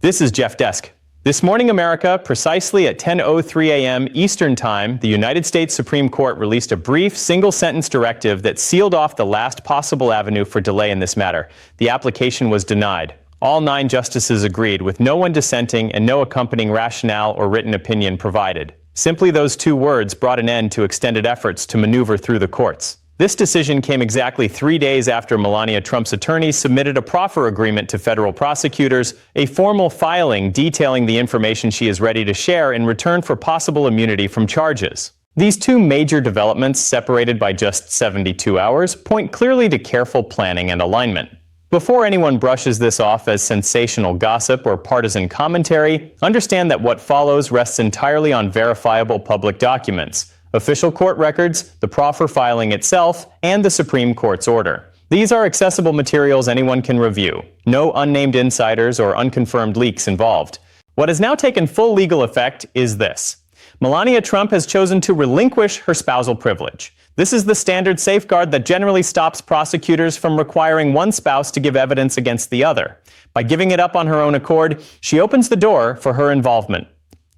This is Jeff Desk. This morning, America, precisely at 10:03 a.m. Eastern Time, the United States Supreme Court released a brief, single-sentence directive that sealed off the last possible avenue for delay in this matter. The application was denied. All 9 justices agreed, with no one dissenting and no accompanying rationale or written opinion provided. Simply those 2 words brought an end to extended efforts to maneuver through the courts. This decision came exactly 3 days after Melania Trump's attorneys submitted a proffer agreement to federal prosecutors, a formal filing detailing the information she is ready to share in return for possible immunity from charges. These 2 major developments, separated by just 72 hours, point clearly to careful planning and alignment. Before anyone brushes this off as sensational gossip or partisan commentary, understand that what follows rests entirely on verifiable public documents. Official court records, the proffer filing itself, and the Supreme Court's order. These are accessible materials anyone can review. No unnamed insiders or unconfirmed leaks involved. What has now taken full legal effect is this. Melania Trump has chosen to relinquish her spousal privilege. This is the standard safeguard that generally stops prosecutors from requiring one spouse to give evidence against the other. By giving it up on her own accord, she opens the door for her involvement.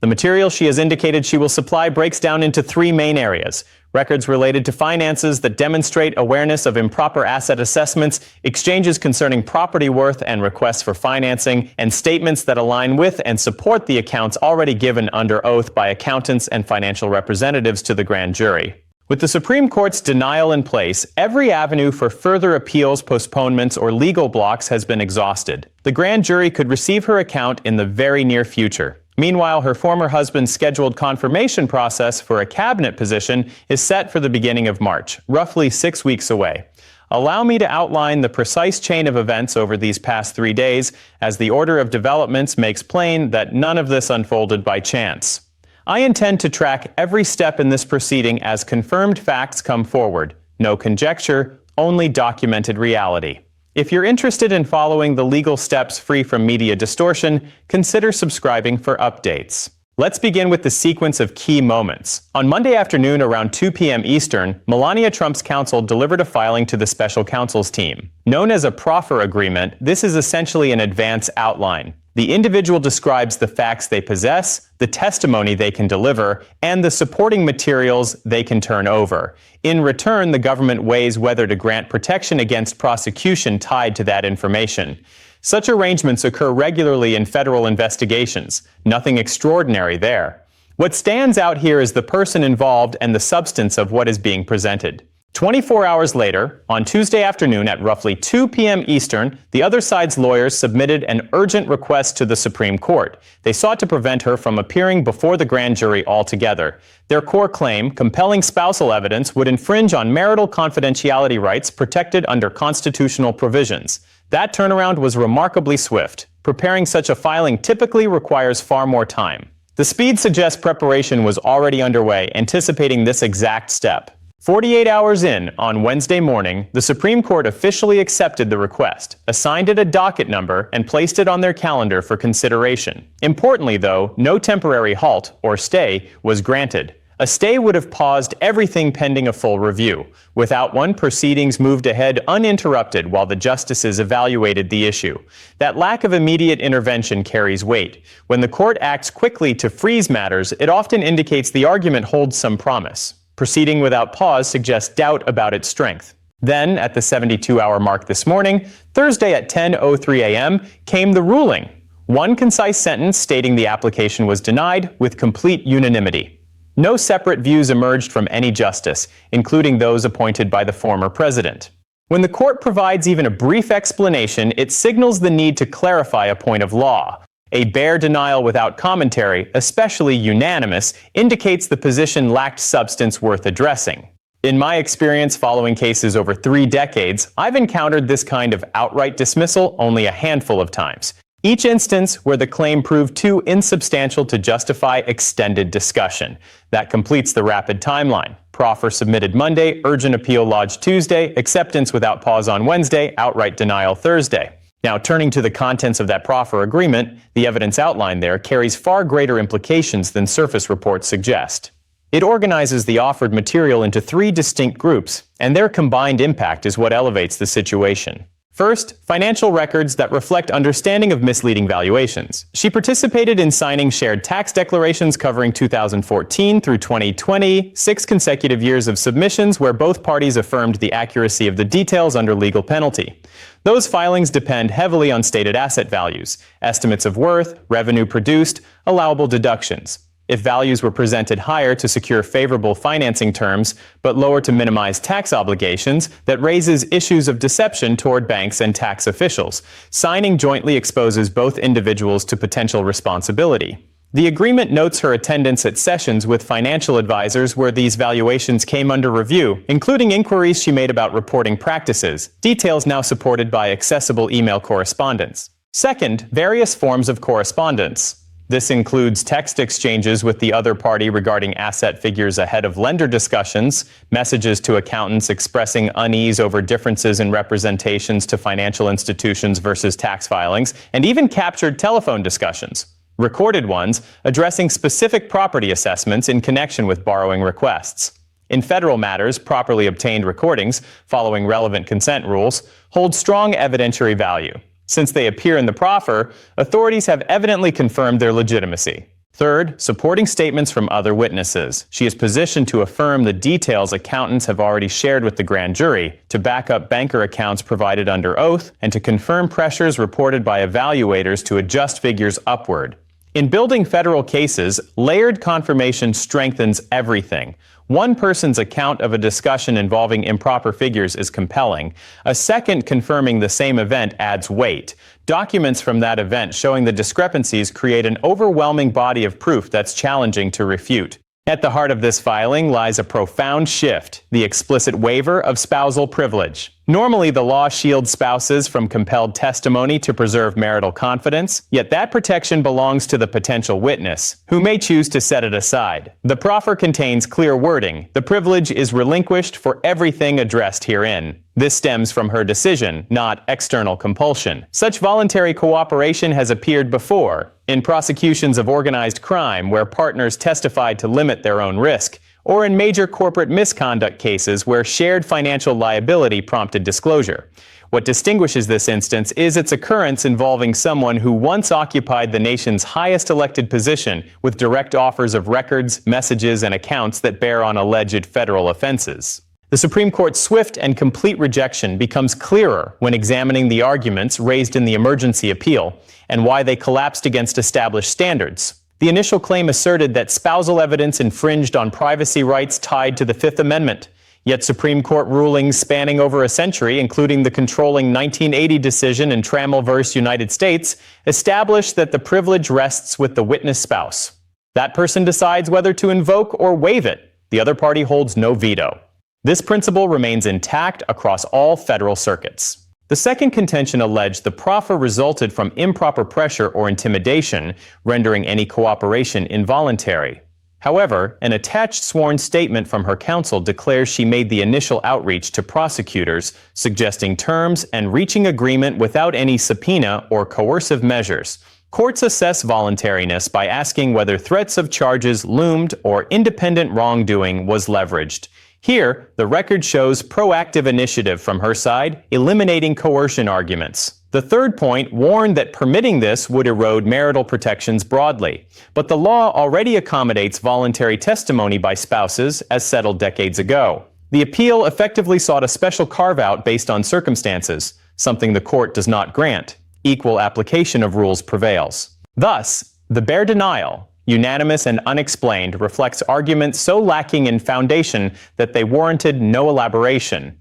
The material she has indicated she will supply breaks down into 3 main areas: records related to finances that demonstrate awareness of improper asset assessments, exchanges concerning property worth and requests for financing, and statements that align with and support the accounts already given under oath by accountants and financial representatives to the grand jury. With the Supreme Court's denial in place, every avenue for further appeals, postponements, or legal blocks has been exhausted. The grand jury could receive her account in the very near future. Meanwhile, her former husband's scheduled confirmation process for a cabinet position is set for the beginning of March, roughly 6 weeks away. Allow me to outline the precise chain of events over these past 3 days, as the order of developments makes plain that none of this unfolded by chance. I intend to track every step in this proceeding as confirmed facts come forward. No conjecture, only documented reality. If you're interested in following the legal steps free from media distortion, consider subscribing for updates. Let's begin with the sequence of key moments. On Monday afternoon around 2 p.m. Eastern, Melania Trump's counsel delivered a filing to the special counsel's team. Known as a proffer agreement, this is essentially an advance outline. The individual describes the facts they possess, the testimony they can deliver, and the supporting materials they can turn over. In return, the government weighs whether to grant protection against prosecution tied to that information. Such arrangements occur regularly in federal investigations. Nothing extraordinary there. What stands out here is the person involved and the substance of what is being presented. 24 hours later, on Tuesday afternoon at roughly 2 p.m. Eastern, the other side's lawyers submitted an urgent request to the Supreme Court. They sought to prevent her from appearing before the grand jury altogether. Their core claim, compelling spousal evidence, would infringe on marital confidentiality rights protected under constitutional provisions. That turnaround was remarkably swift. Preparing such a filing typically requires far more time. The speed suggests preparation was already underway, anticipating this exact step. 48 hours in, on Wednesday morning, the Supreme Court officially accepted the request, assigned it a docket number, and placed it on their calendar for consideration. Importantly, though, no temporary halt, or stay, was granted. A stay would have paused everything pending a full review. Without one, proceedings moved ahead uninterrupted while the justices evaluated the issue. That lack of immediate intervention carries weight. When the court acts quickly to freeze matters, it often indicates the argument holds some promise. Proceeding without pause suggests doubt about its strength. Then, at the 72-hour mark this morning, Thursday at 10:03 a.m., came the ruling. One concise sentence stating the application was denied with complete unanimity. No separate views emerged from any justice, including those appointed by the former president. When the court provides even a brief explanation, it signals the need to clarify a point of law. A bare denial without commentary, especially unanimous, indicates the position lacked substance worth addressing. In my experience following cases over 3 decades, I've encountered this kind of outright dismissal only a handful of times. Each instance where the claim proved too insubstantial to justify extended discussion. That completes the rapid timeline. Proffer submitted Monday, urgent appeal lodged Tuesday, acceptance without pause on Wednesday, outright denial Thursday. Now, turning to the contents of that proffer agreement, the evidence outlined there carries far greater implications than surface reports suggest. It organizes the offered material into 3 distinct groups, and their combined impact is what elevates the situation. First, financial records that reflect understanding of misleading valuations. She participated in signing shared tax declarations covering 2014 through 2020, 6 consecutive years of submissions where both parties affirmed the accuracy of the details under legal penalty. Those filings depend heavily on stated asset values, estimates of worth, revenue produced, allowable deductions. If values were presented higher to secure favorable financing terms, but lower to minimize tax obligations, that raises issues of deception toward banks and tax officials. Signing jointly exposes both individuals to potential responsibility. The agreement notes her attendance at sessions with financial advisors where these valuations came under review, including inquiries she made about reporting practices, details now supported by accessible email correspondence. Second, various forms of correspondence. This includes text exchanges with the other party regarding asset figures ahead of lender discussions, messages to accountants expressing unease over differences in representations to financial institutions versus tax filings, and even captured telephone discussions. Recorded ones addressing specific property assessments in connection with borrowing requests. In federal matters, properly obtained recordings, following relevant consent rules, hold strong evidentiary value. Since they appear in the proffer, authorities have evidently confirmed their legitimacy. Third, supporting statements from other witnesses. She is positioned to affirm the details accountants have already shared with the grand jury, to back up banker accounts provided under oath, and to confirm pressures reported by evaluators to adjust figures upward. In building federal cases, layered confirmation strengthens everything. One person's account of a discussion involving improper figures is compelling. A second confirming the same event adds weight. Documents from that event showing the discrepancies create an overwhelming body of proof that's challenging to refute. At the heart of this filing lies a profound shift, the explicit waiver of spousal privilege. Normally, the law shields spouses from compelled testimony to preserve marital confidence, yet that protection belongs to the potential witness, who may choose to set it aside. The proffer contains clear wording. The privilege is relinquished for everything addressed herein. This stems from her decision, not external compulsion. Such voluntary cooperation has appeared before, in prosecutions of organized crime where partners testified to limit their own risk, or in major corporate misconduct cases where shared financial liability prompted disclosure. What distinguishes this instance is its occurrence involving someone who once occupied the nation's highest elected position with direct offers of records, messages, and accounts that bear on alleged federal offenses. The Supreme Court's swift and complete rejection becomes clearer when examining the arguments raised in the emergency appeal and why they collapsed against established standards. The initial claim asserted that spousal evidence infringed on privacy rights tied to the Fifth Amendment. Yet Supreme Court rulings spanning over a century, including the controlling 1980 decision in Trammell v. United States, established that the privilege rests with the witness spouse. That person decides whether to invoke or waive it. The other party holds no veto. This principle remains intact across all federal circuits. The second contention alleged the proffer resulted from improper pressure or intimidation, rendering any cooperation involuntary. However, an attached sworn statement from her counsel declares she made the initial outreach to prosecutors, suggesting terms and reaching agreement without any subpoena or coercive measures. Courts assess voluntariness by asking whether threats of charges loomed or independent wrongdoing was leveraged. Here, the record shows proactive initiative from her side, eliminating coercion arguments. The third point warned that permitting this would erode marital protections broadly. But the law already accommodates voluntary testimony by spouses, as settled decades ago. The appeal effectively sought a special carve-out based on circumstances, something the court does not grant. Equal application of rules prevails. Thus, the bare denial, unanimous and unexplained, reflects arguments so lacking in foundation that they warranted no elaboration.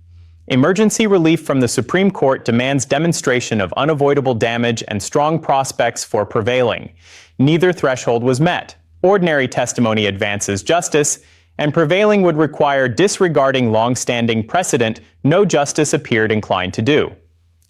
Emergency relief from the Supreme Court demands demonstration of unavoidable damage and strong prospects for prevailing. Neither threshold was met. Ordinary testimony advances justice, and prevailing would require disregarding long-standing precedent no justice appeared inclined to do.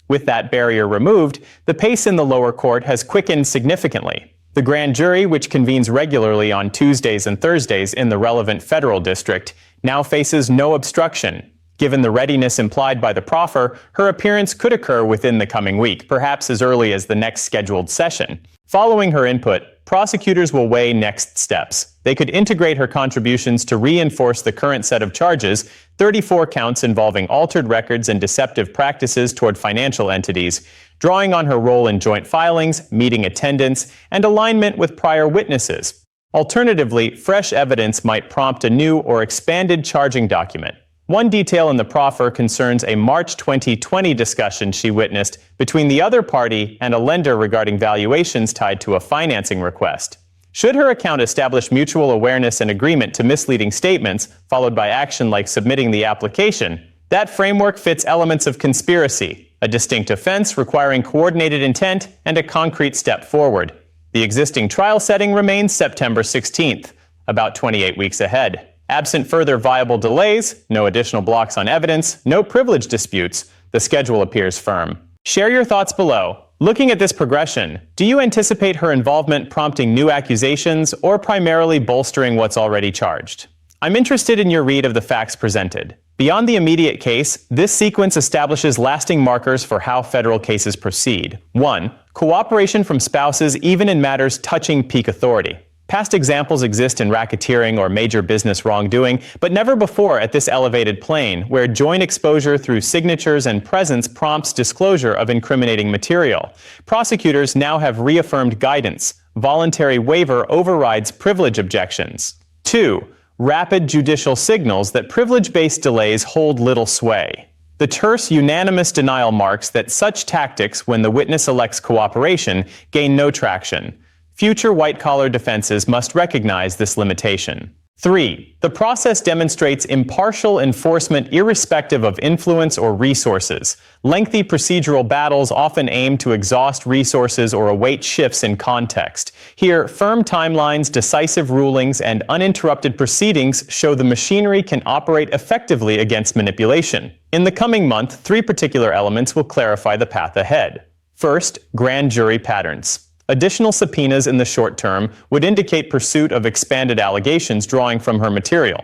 With that barrier removed, the pace in the lower court has quickened significantly. The grand jury, which convenes regularly on Tuesdays and Thursdays in the relevant federal district, now faces no obstruction. Given the readiness implied by the proffer, her appearance could occur within the coming week, perhaps as early as the next scheduled session. Following her input, prosecutors will weigh next steps. They could integrate her contributions to reinforce the current set of charges, 34 counts involving altered records and deceptive practices toward financial entities, drawing on her role in joint filings, meeting attendance, and alignment with prior witnesses. Alternatively, fresh evidence might prompt a new or expanded charging document. One detail in the proffer concerns a March 2020 discussion she witnessed between the other party and a lender regarding valuations tied to a financing request. Should her account establish mutual awareness and agreement to misleading statements, followed by action like submitting the application, that framework fits elements of conspiracy, a distinct offense requiring coordinated intent and a concrete step forward. The existing trial setting remains September 16th, about 28 weeks ahead. Absent further viable delays, no additional blocks on evidence, no privilege disputes, the schedule appears firm. Share your thoughts below. Looking at this progression, do you anticipate her involvement prompting new accusations or primarily bolstering what's already charged? I'm interested in your read of the facts presented. Beyond the immediate case, this sequence establishes lasting markers for how federal cases proceed. 1. Cooperation from spouses even in matters touching peak authority. Past examples exist in racketeering or major business wrongdoing, but never before at this elevated plane, where joint exposure through signatures and presence prompts disclosure of incriminating material. Prosecutors now have reaffirmed guidance. Voluntary waiver overrides privilege objections. 2. Rapid judicial signals that privilege-based delays hold little sway. The terse, unanimous denial marks that such tactics, when the witness elects cooperation, gain no traction. Future white-collar defenses must recognize this limitation. 3. The process demonstrates impartial enforcement irrespective of influence or resources. Lengthy procedural battles often aim to exhaust resources or await shifts in context. Here, firm timelines, decisive rulings, and uninterrupted proceedings show the machinery can operate effectively against manipulation. In the coming month, 3 particular elements will clarify the path ahead. First, grand jury patterns. Additional subpoenas in the short term would indicate pursuit of expanded allegations drawing from her material.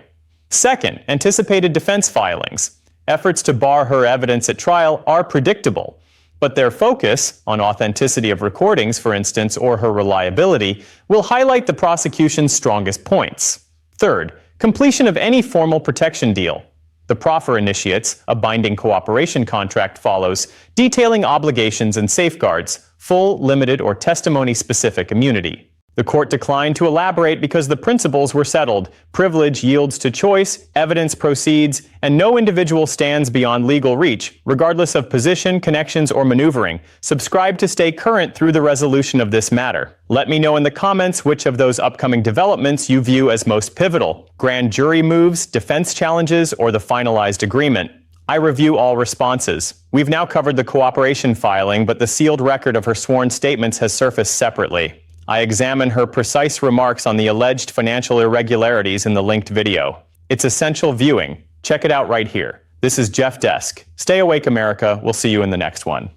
Second, anticipated defense filings. Efforts to bar her evidence at trial are predictable, but their focus, on authenticity of recordings, for instance, or her reliability, will highlight the prosecution's strongest points. Third, completion of any formal protection deal. The proffer initiates, a binding cooperation contract follows, detailing obligations and safeguards, full, limited, or testimony-specific immunity. The court declined to elaborate because the principles were settled. Privilege yields to choice, evidence proceeds, and no individual stands beyond legal reach, regardless of position, connections, or maneuvering. Subscribe to stay current through the resolution of this matter. Let me know in the comments which of those upcoming developments you view as most pivotal: grand jury moves, defense challenges, or the finalized agreement. I review all responses. We've now covered the cooperation filing, but the sealed record of her sworn statements has surfaced separately. I examine her precise remarks on the alleged financial irregularities in the linked video. It's essential viewing. Check it out right here. This is Jeff Desk. Stay awake, America. We'll see you in the next one.